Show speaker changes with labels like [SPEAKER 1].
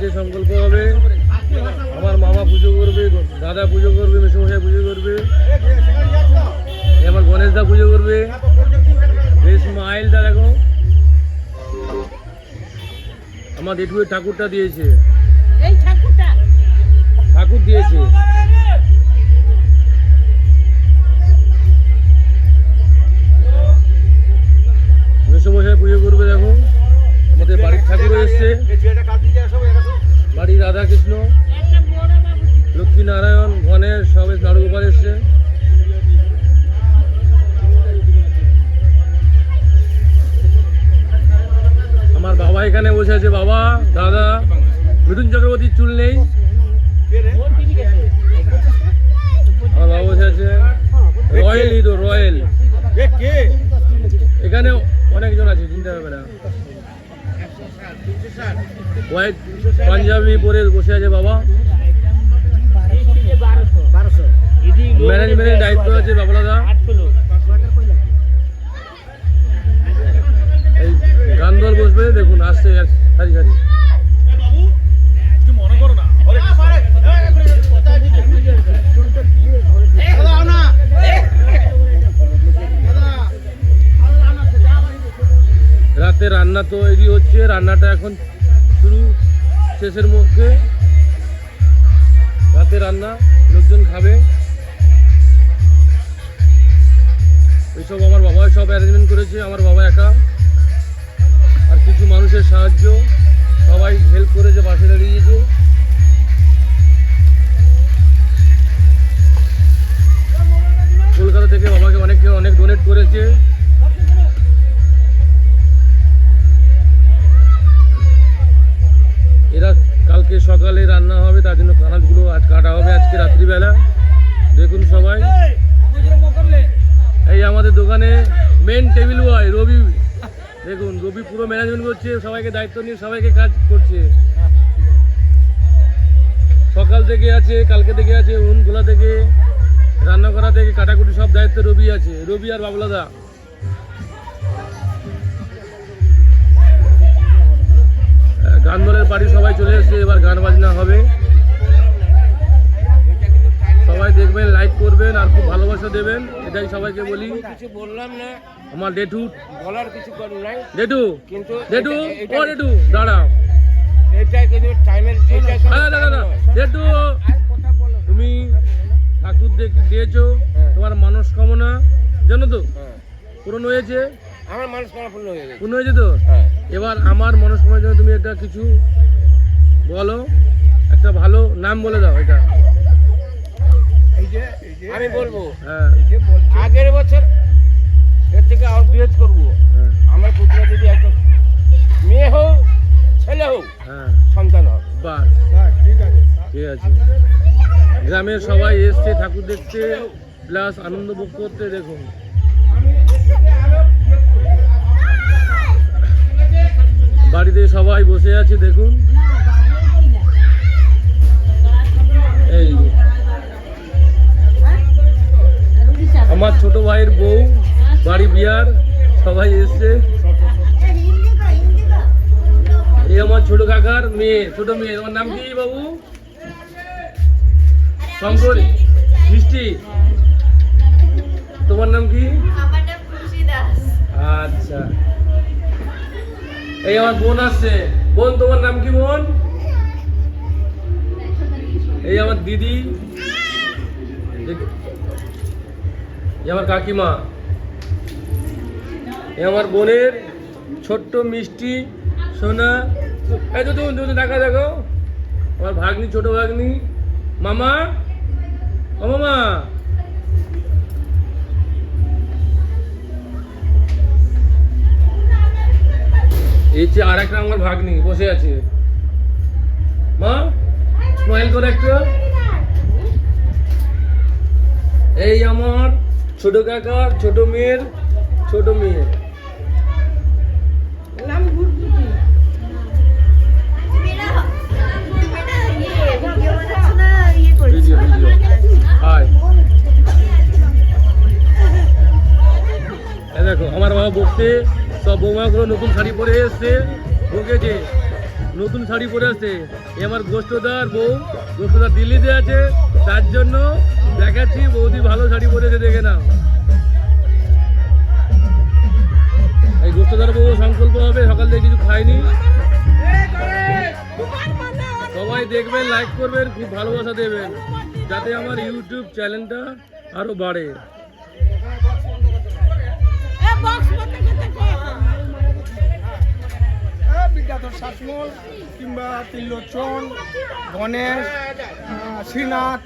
[SPEAKER 1] আছে, সংকল্প হবে। আমার মামা পুজো করবে, দাদা পুজো করবে, মেসোমশাই পুজো করবে, আমার গণেশ দা পুজো করবে। বেশ মাইল দা দেখো আমার জেঠুয়ের ঠাকুরটা দিয়েছে,
[SPEAKER 2] এই ঠাকুরটা
[SPEAKER 1] ঠাকুর দিয়েছে। মেসোমশাই পুজো করবে দেখো, আমাদের বাড়ির ঠাকুরও এসছে, বাড়ির রাধা কৃষ্ণ, লক্ষ্মী নারায়ণ, গণেশ, সবে নাড়ুগোপাল এসছে। আমার বাবা এখানে বসে আছে, বাবা দাদা। মিঠুন চক্রবর্তীর চুল নেই, আমার বাবা বসে আছে। Royal hero, royal. এখানে অনেকজন আছে, চিন্তা হবে না। হোয়াইট পাঞ্জাবি পরে বসে আছে বাবা। ম্যানেজমেন্টের দায়িত্ব আছে বাবলাদা। এই গান দল বসবে, দেখুন আসছে সারি সারি। রাতে রান্না তৈরি হচ্ছে, রান্নাটা এখন শুরু শেষের মুখে। রাতে রান্না, লোকজন খাবে। এইসব আমার বাবা সব অ্যারেঞ্জমেন্ট করেছে, আমার বাবা একা। আর কিছু মানুষের সাহায্য, সবাই হেল্প করেছে, পাশে দাঁড়িয়েছে। কলকাতা থেকে বাবাকে অনেক ডোনেট করেছে। এরা কালকে সকালে রান্না হবে, তার জন্য কানাজগুলো আজ কাটা হবে আজকে রাত্রিবেলা। দেখুন সবাই, এই আমাদের দোকানে মেন টেবিল বয় রবি। দেখুন রবি পুরো ম্যানেজমেন্ট করছে, সবাইকে দায়িত্ব নিয়ে সবাইকে কাজ করছে। সকাল থেকে আছে, কালকে থেকে আছে, উনুন খোলা থেকে, রান্না করা থেকে, কাটাকুটি সব দায়িত্ব রবি আছে, রবি আর বাবলাদা। গান দলের পার্টি সবাই চলে এসেছে, এবার গান বাজনা হবে। সবাই দেখবেন, লাইক করবেন আর খুব ভালোবাসা দেবেন, এটাই সবাইকে বলি।
[SPEAKER 2] কিছু বললাম না,
[SPEAKER 1] আমার জেঠু
[SPEAKER 2] বলার কিছু নাই
[SPEAKER 1] জেঠু,
[SPEAKER 2] কিন্তু
[SPEAKER 1] জেঠু ও জেঠু দাঁড়াও।
[SPEAKER 2] এটাই কিন্তু টাইমের
[SPEAKER 1] জেঠু, তুমি ঠাকুর দিয়েছো, তোমার মনস্কামনা জানো তো পূরণ হয়েছে?
[SPEAKER 2] আমার মনস্কামনা পূর্ণ
[SPEAKER 1] হয়েছে তো? এবার আমার মনস্কামনার জন্য তুমি এটা কিছু বলো, একটা ভালো নাম বলে দাও। এটা
[SPEAKER 2] আমি বলবো,
[SPEAKER 1] হ্যাঁ,
[SPEAKER 2] আগের বছর এর থেকে আরো বৃহৎ করবো। আমার পুত্র যদি একটা মেয়ে হোক, ছেলে হোক, সন্তান হোক,
[SPEAKER 1] বাস ঠিক আছে। গ্রামের সবাই এসছে ঠাকুর দেখতে, প্লাস আনন্দ ভোগ করতে। দেখুন বাড়িতে সবাই বসে আছে, দেখুন এই আমার ছোট ভাইয়ের বউ, বাড়ি বিয়ার, সবাই এসছে। এই আমার ছোট কাকার মেয়ে, ছোট মেয়ে। তোমার নাম কি বাবু? শঙ্কর মিষ্টি। তোমার নাম কি? আচ্ছা, এই আমার বোন আসছে। বোন, তোমার নাম কি বোন? এই আমার দিদি, এই আমার কাকিমা, এই আমার বোনের ছোট্ট মিষ্টি সোনা। এই তো তুমি দেখা দেখো, আমার ভাগ্নি, ছোট ভাগ্নি। মামা, ও মামা, এই যে আর একটা আমার ভাগ্নি বসে আছে। মা স্মাইল করে একটা। এই আমার ছোট কাকার ছোট মেয়ের ছোট মেয়ে। দেখো আমার বাবা বকতে, সব বৌমাগুলো নতুন শাড়ি পরে এসছে, বকেছে নতুন শাড়ি পরে আসছে। এ আমার গোষ্ঠদার বউ, গোষ্ঠদার দিল্লিতে আছে, তার জন্য দেখাচ্ছি বৌদি ভালো শাড়ি পরেছে, দেখে নাও। এই গোষ্ঠদার বউ সংকল্প হবে, সকাল থেকে কিছু খায়নি। সবাই দেখবেন, লাইক করবেন, খুব ভালোবাসা দেবেন, যাতে আমার ইউটিউব চ্যানেলটা আরো বাড়ে।
[SPEAKER 3] বিদ্যাধর শাসমল কিংবা ত্রিলোচন, গণেশ, শ্রীনাথ